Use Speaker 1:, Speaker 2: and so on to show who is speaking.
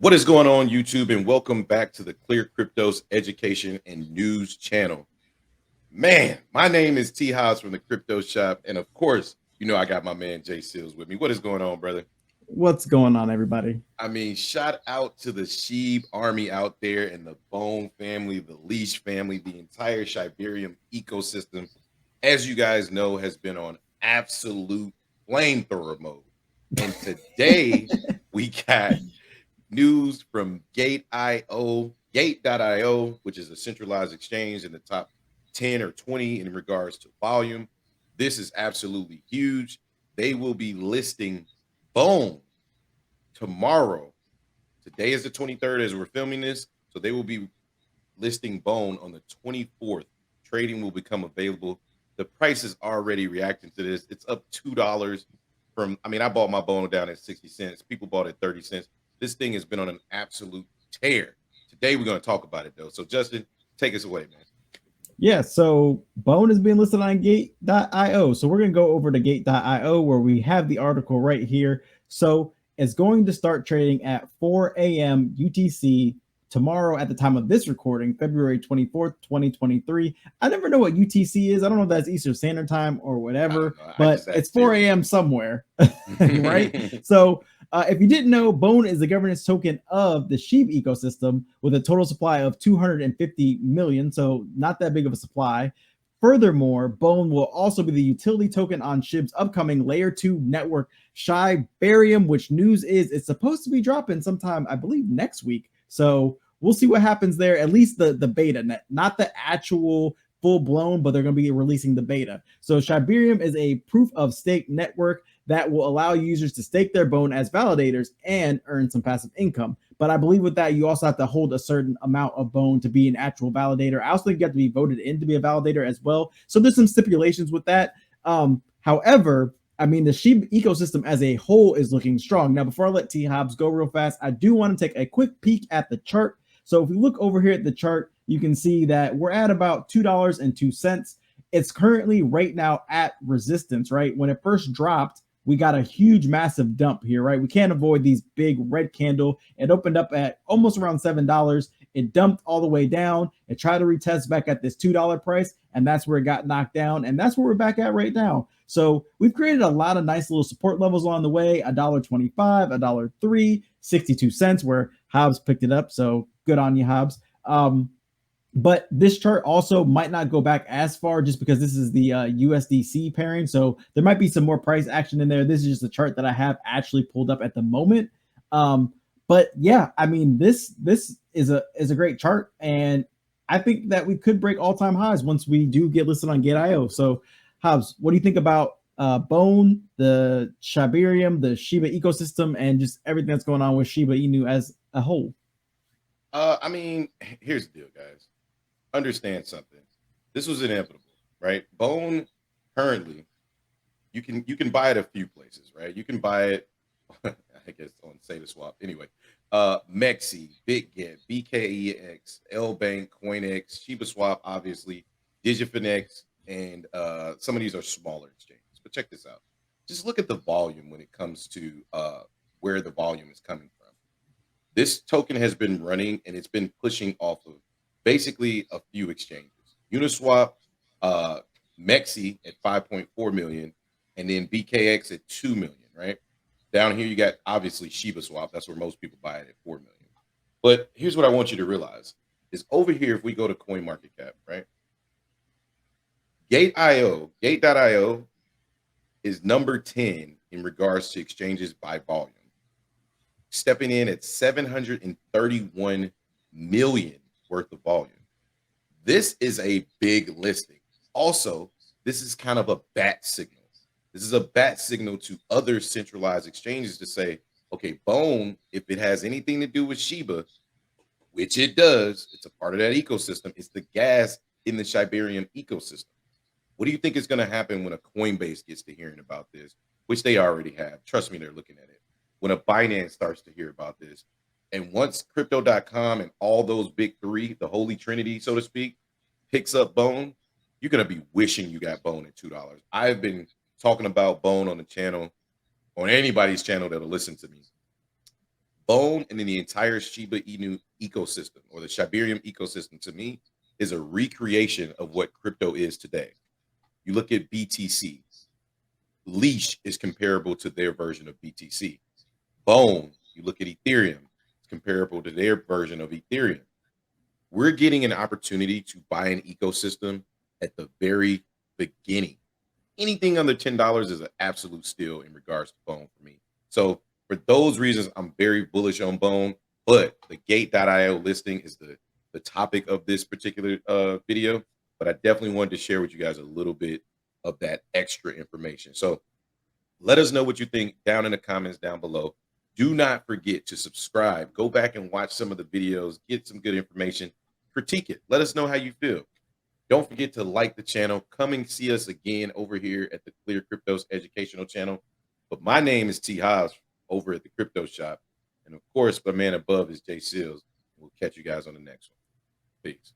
Speaker 1: What is going on, YouTube? And welcome back to the Clear Cryptos Education and News Channel. Man, my name is T House from the Crypto Shop. And of course, I got my man Jay Seals with me. What is going on, brother?
Speaker 2: What's going on, everybody?
Speaker 1: I mean, shout out to the Sheeb army out there and the Bone family, the Leash family, the entire Shibarium ecosystem, as you guys know, has been on absolute flamethrower mode. And today we got news from Gate.io, which is a centralized exchange in the top 10 or 20 in regards to volume. This is absolutely huge. They will be listing Bone tomorrow. Today is the 23rd as we're filming this. So they will be listing Bone on the 24th. Trading will become available. The price is already reacting to this. It's up $2 from, I bought my Bone down at 60 cents. People bought it 30 cents. This thing has been on an absolute tear. Today, we're going to talk about it, though. So, Justin, take us away, man.
Speaker 2: Yeah, so Bone is being listed on Gate.io. So we're going to go over to Gate.io where we have the article right here. So it's going to start trading at 4 a.m. UTC tomorrow at the time of this recording, February 24th, 2023. I never know what UTC is. I don't know if that's Eastern Standard Time or whatever, but it's 4 a.m. somewhere, right? So if you didn't know, Bone is the governance token of the Shiba ecosystem with a total supply of 250 million, so not that big of a supply. Furthermore, Bone will also be the utility token on SHIB's upcoming Layer 2 network, Shibarium, which news is it's supposed to be dropping sometime, I believe, next week. So we'll see what happens there, at least the beta, not the actual full-blown, but they're going to be releasing the beta. So Shibarium is a proof-of-stake network that will allow users to stake their Bone as validators and earn some passive income. But I believe with that, you also have to hold a certain amount of Bone to be an actual validator. I also think you have to be voted in to be a validator as well. So there's some stipulations with that. However, the Shiba ecosystem as a whole is looking strong. Now, before I let T-Hobbs go real fast, I do want to take a quick peek at the chart. So if we look over here at the chart, you can see that we're at about $2.02. It's currently right now at resistance, right? When it first dropped, we got a huge, massive dump here, right? We can't avoid these big red candle. It opened up at almost around $7. It dumped all the way down. It tried to retest back at this $2 price, and that's where it got knocked down. And that's where we're back at right now. So we've created a lot of nice little support levels along the way. $1.25, $1.03, 62 cents, where Hobbs picked it up. So good on you, Hobbs. But this chart also might not go back as far just because this is the USDC pairing. So there might be some more price action in there. This is just a chart that I have actually pulled up at the moment. But yeah, this is a great chart. And I think that we could break all-time highs once we do get listed on Gate.io. So Hobbs, what do you think about Bone, the Shibarium, the Shiba ecosystem, and just everything that's going on with Shiba Inu as a whole?
Speaker 1: Here's the deal, guys. Understand something. This was inevitable, right? Bone currently, you can buy it a few places, right? You can buy it, I guess, on SataSwap. Anyway, Mexi, BitGet, BKEX, LBank, CoinX, ShibaSwap, obviously, DigiFinex, and some of these are smaller exchanges. But check this out. Just look at the volume when it comes to where the volume is coming from. This token has been running and it's been pushing off of basically a few exchanges. Uniswap, Mexi at 5.4 million, and then BKX at 2 million, right? Down here, you got obviously ShibaSwap. That's where most people buy it at 4 million. But here's what I want you to realize is over here, if we go to CoinMarketCap, right? Gate.io is number 10 in regards to exchanges by volume. Stepping in at 731 million worth of volume. This is a big listing. Also, this is kind of a bat signal. This is a bat signal to other centralized exchanges to say, okay, Bone, if it has anything to do with Shiba, which it does, it's a part of that ecosystem. It's the gas in the Shibarium ecosystem. What do you think is going to happen when a Coinbase gets to hearing about this, which they already have? Trust me, they're looking at it. When a Binance starts to hear about this, and once crypto.com and all those big three, the holy trinity, so to speak, picks up Bone, you're going to be wishing you got Bone at $2. I've been talking about Bone on the channel, on anybody's channel that'll listen to me. Bone and then the entire Shiba Inu ecosystem, or the Shibarium ecosystem, to me is a recreation of what crypto is today. You look at BTC, Leash is comparable to their version of BTC. Bone, you look at Ethereum, it's comparable to their version of Ethereum. We're getting an opportunity to buy an ecosystem at the very beginning. Anything under $10 is an absolute steal in regards to Bone for me. So for those reasons, I'm very bullish on Bone, but the Gate.io listing is the topic of this particular video. But I definitely wanted to share with you guys a little bit of that extra information. So let us know what you think down in the comments down below. Do not forget to subscribe. Go back and watch some of the videos, get some good information, critique it. Let us know how you feel. Don't forget to like the channel. Come and see us again over here at the ClearCryptos educational channel. But my name is T. Hobbs over at the Crypto Shop. And of course, my man above is Jay Seals. We'll catch you guys on the next one. Peace.